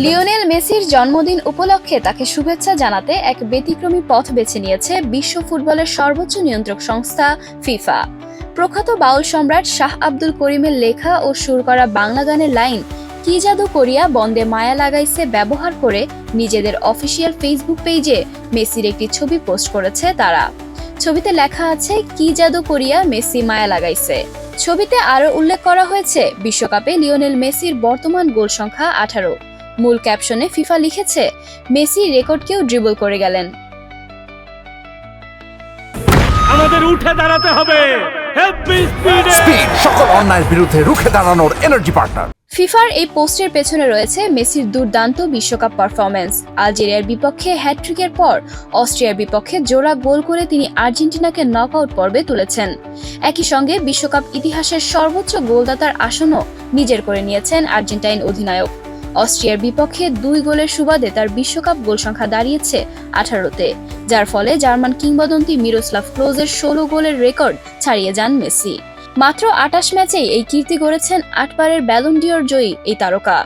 Lionel মেসির জন্মদিন উপলক্ষে তাকে শুভেচ্ছা জানাতে এক ব্যতিক্রমী পথ বেছে নিয়েছে বিশ্ব ফুটবলের সর্বোচ্চ নিয়ন্ত্রক সংস্থা ফিফা। প্রখ্যাত বাউল সম্রাট শাহ আব্দুল করিমের লেখা ও সুর করা বাংলা গানের লাইন কি জাদু করিয়া বন্দে মায়া লাগাইছে ব্যবহার করে নিজেদের অফিসিয়াল ফেসবুক পেজে মেসির একটি ছবি পোস্ট করেছে তারা। ছবিতে লেখা আছে কি জাদু করিয়া মেসি মায়া লাগাইছে। ছবিতে আরও উল্লেখ করা হয়েছে বিশ্বকাপে লিওনেল মেসির বর্তমান গোল সংখ্যা 18। মূল ক্যাপশনে ফিফা লিখেছে মেসি রেকর্ডকেও ড্রিবল করে গেলেন। আমাদের উঠে দাঁড়াতে হবে, স্পিড সকল অন্যায়ের বিরুদ্ধে রুখে দাঁড়ানোর এনার্জি পার্টনার। ফিফার এই পোস্টের পেছনে রয়েছে মেসির দুর্দান্ত বিশ্বকাপ পারফরম্যান্স। আলজেরিয়ার বিপক্ষে হ্যাটট্রিকের পর অস্ট্রিয়ার বিপক্ষে জোড়া গোল করে তিনি আর্জেন্টিনাকে নকআউট পর্বে তুলেছেন। একই সঙ্গে বিশ্বকাপ ইতিহাসের সর্বোচ্চ গোলদাতার আসনও নিজের করে নিয়েছেন আর্জেন্টাইন অধিনায়ক। অস্ট্রিয়ার বিপক্ষে 2 গোলের সুবাদে তার বিশ্বকাপ গোল সংখ্যা দাঁড়িয়েছে 18-তে, যার ফলে জার্মান কিংবদন্তি মিরোস্লাভ ক্লোজের 16 গোলের রেকর্ড ছাড়িয়ে যান মেসি। মাত্র 28 ম্যাচেই এই কীর্তি গড়েছেন 8 বারের ব্যালন ডিওর জয়ী এই তারকা।